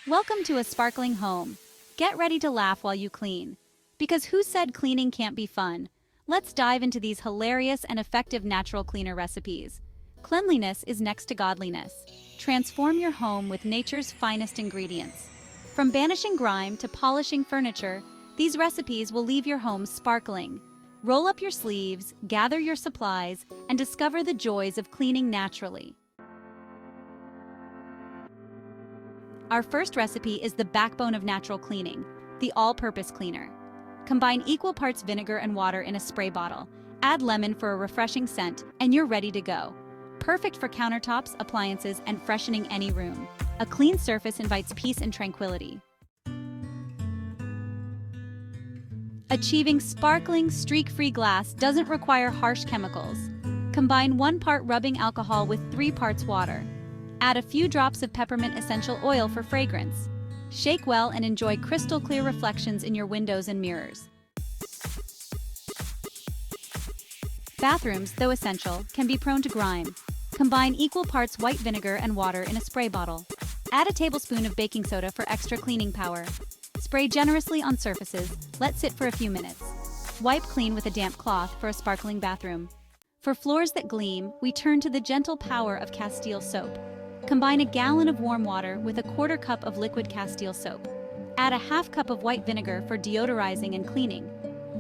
Welcome to a sparkling home. Get ready to laugh while you clean. Because who said cleaning can't be fun? Let's dive into these hilarious and effective natural cleaner recipes. Cleanliness is next to godliness. Transform your home with nature's finest ingredients. From banishing grime to polishing furniture, these recipes will leave your home sparkling. Roll up your sleeves, gather your supplies, and discover the joys of cleaning naturally. Our first recipe is the backbone of natural cleaning, the all-purpose cleaner. Combine equal parts vinegar and water in a spray bottle. Add lemon for a refreshing scent, and you're ready to go. Perfect for countertops, appliances, and freshening any room. A clean surface invites peace and tranquility. Achieving sparkling, streak-free glass doesn't require harsh chemicals. Combine 1 part rubbing alcohol with 3 parts water. Add a few drops of peppermint essential oil for fragrance. Shake well and enjoy crystal clear reflections in your windows and mirrors. Bathrooms, though essential, can be prone to grime. Combine equal parts white vinegar and water in a spray bottle. Add a tablespoon of baking soda for extra cleaning power. Spray generously on surfaces, let sit for a few minutes. Wipe clean with a damp cloth for a sparkling bathroom. For floors that gleam, we turn to the gentle power of Castile soap. Combine a gallon of warm water with a 1/4 cup of liquid Castile soap. Add a 1/2 cup of white vinegar for deodorizing and cleaning.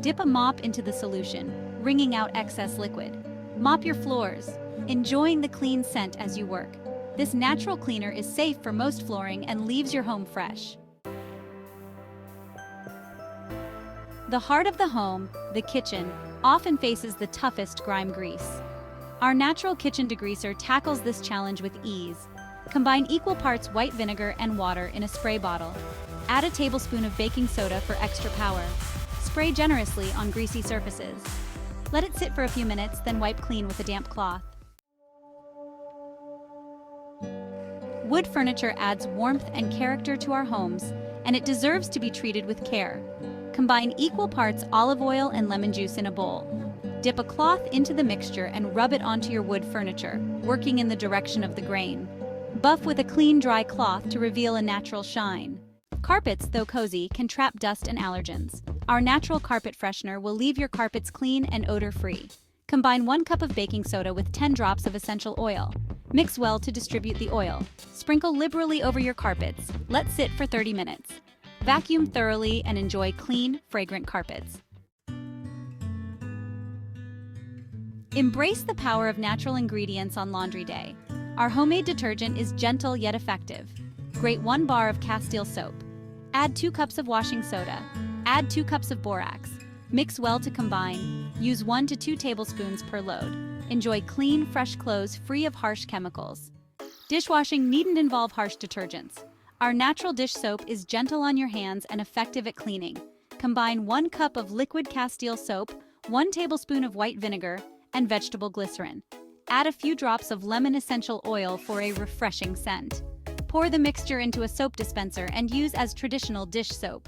Dip a mop into the solution, wringing out excess liquid. Mop your floors, enjoying the clean scent as you work. This natural cleaner is safe for most flooring and leaves your home fresh. The heart of the home, the kitchen, often faces the toughest grime grease. Our natural kitchen degreaser tackles this challenge with ease. Combine equal parts white vinegar and water in a spray bottle. Add a tablespoon of baking soda for extra power. Spray generously on greasy surfaces. Let it sit for a few minutes, then wipe clean with a damp cloth. Wood furniture adds warmth and character to our homes, and it deserves to be treated with care. Combine equal parts olive oil and lemon juice in a bowl. Dip a cloth into the mixture and rub it onto your wood furniture, working in the direction of the grain. Buff with a clean, dry cloth to reveal a natural shine. Carpets, though cozy, can trap dust and allergens. Our natural carpet freshener will leave your carpets clean and odor-free. Combine 1 cup of baking soda with 10 drops of essential oil. Mix well to distribute the oil. Sprinkle liberally over your carpets. Let sit for 30 minutes. Vacuum thoroughly and enjoy clean, fragrant carpets. Embrace the power of natural ingredients on laundry day. Our homemade detergent is gentle yet effective. Grate 1 bar of Castile soap. Add 2 cups of washing soda. Add 2 cups of borax. Mix well to combine. Use 1 to 2 tablespoons per load. Enjoy clean, fresh clothes free of harsh chemicals. Dishwashing needn't involve harsh detergents. Our natural dish soap is gentle on your hands and effective at cleaning. Combine 1 cup of liquid Castile soap, 1 tablespoon of white vinegar, and vegetable glycerin. Add a few drops of lemon essential oil for a refreshing scent. Pour the mixture into a soap dispenser and use as traditional dish soap.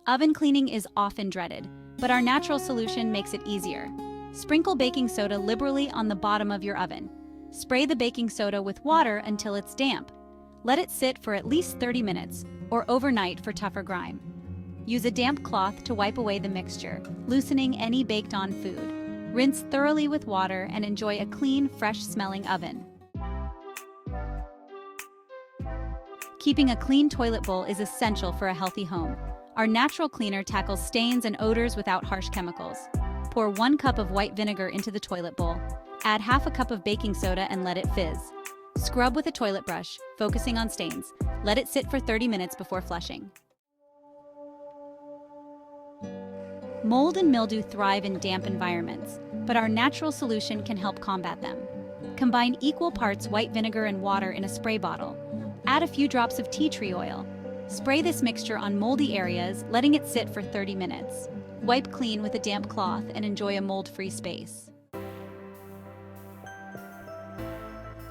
Oven cleaning is often dreaded, but our natural solution makes it easier. Sprinkle baking soda liberally on the bottom of your oven. Spray the baking soda with water until it's damp. Let it sit for at least 30 minutes or overnight for tougher grime. Use a damp cloth to wipe away the mixture, loosening any baked-on food. Rinse thoroughly with water and enjoy a clean, fresh-smelling oven. Keeping a clean toilet bowl is essential for a healthy home. Our natural cleaner tackles stains and odors without harsh chemicals. Pour 1 cup of white vinegar into the toilet bowl. Add 1/2 cup of baking soda and let it fizz. Scrub with a toilet brush, focusing on stains. Let it sit for 30 minutes before flushing. Mold and mildew thrive in damp environments, but our natural solution can help combat them. Combine equal parts white vinegar and water in a spray bottle. Add a few drops of tea tree oil. Spray this mixture on moldy areas, letting it sit for 30 minutes. Wipe clean with a damp cloth and enjoy a mold-free space.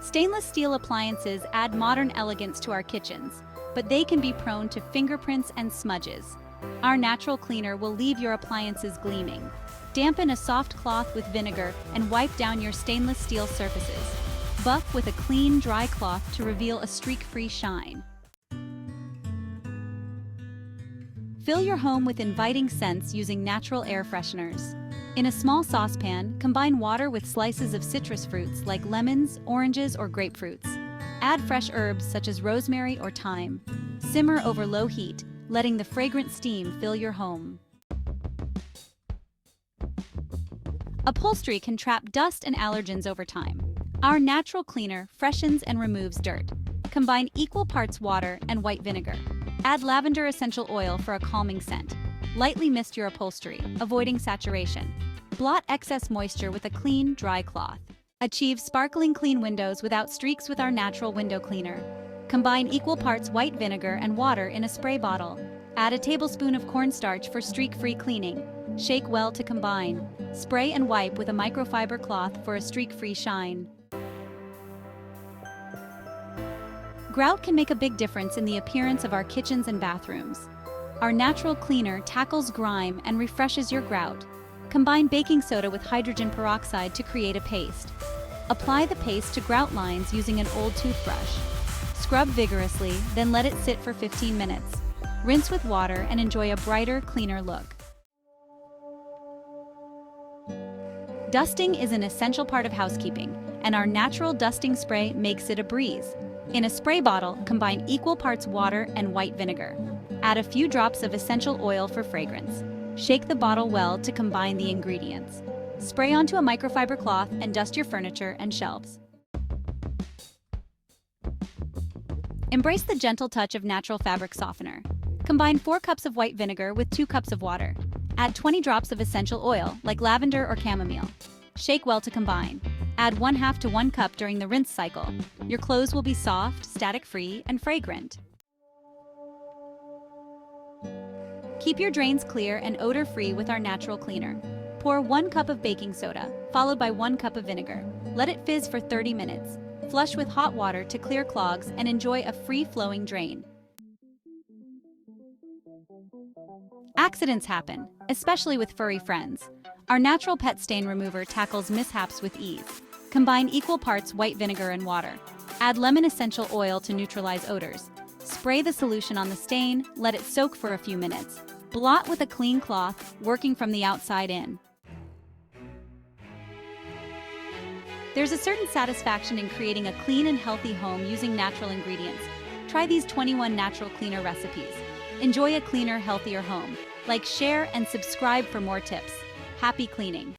Stainless steel appliances add modern elegance to our kitchens, but they can be prone to fingerprints and smudges. Our natural cleaner will leave your appliances gleaming. Dampen a soft cloth with vinegar and wipe down your stainless steel surfaces. Buff with a clean, dry cloth to reveal a streak-free shine. Fill your home with inviting scents using natural air fresheners. In a small saucepan, combine water with slices of citrus fruits like lemons, oranges, or grapefruits. Add fresh herbs such as rosemary or thyme. Simmer over low heat, letting the fragrant steam fill your home. Upholstery can trap dust and allergens over time. Our natural cleaner freshens and removes dirt. Combine equal parts water and white vinegar. Add lavender essential oil for a calming scent. Lightly mist your upholstery, avoiding saturation. Blot excess moisture with a clean, dry cloth. Achieve sparkling clean windows without streaks with our natural window cleaner. Combine equal parts white vinegar and water in a spray bottle. Add a tablespoon of cornstarch for streak-free cleaning. Shake well to combine. Spray and wipe with a microfiber cloth for a streak-free shine. Grout can make a big difference in the appearance of our kitchens and bathrooms. Our natural cleaner tackles grime and refreshes your grout. Combine baking soda with hydrogen peroxide to create a paste. Apply the paste to grout lines using an old toothbrush. Scrub vigorously, then let it sit for 15 minutes. Rinse with water and enjoy a brighter, cleaner look. Dusting is an essential part of housekeeping, and our natural dusting spray makes it a breeze. In a spray bottle, combine equal parts water and white vinegar. Add a few drops of essential oil for fragrance. Shake the bottle well to combine the ingredients. Spray onto a microfiber cloth and dust your furniture and shelves. Embrace the gentle touch of natural fabric softener. Combine 4 cups of white vinegar with 2 cups of water. Add 20 drops of essential oil, like lavender or chamomile. Shake well to combine. Add 1/2 to 1 cup during the rinse cycle. Your clothes will be soft, static-free, and fragrant. Keep your drains clear and odor-free with our natural cleaner. Pour 1 cup of baking soda, followed by 1 cup of vinegar. Let it fizz for 30 minutes. Flush with hot water to clear clogs and enjoy a free-flowing drain. Accidents happen, especially with furry friends. Our natural pet stain remover tackles mishaps with ease. Combine equal parts white vinegar and water. Add lemon essential oil to neutralize odors. Spray the solution on the stain, let it soak for a few minutes. Blot with a clean cloth, working from the outside in. There's a certain satisfaction in creating a clean and healthy home using natural ingredients. Try these 21 natural cleaner recipes. Enjoy a cleaner, healthier home. Like, share, and subscribe for more tips. Happy cleaning!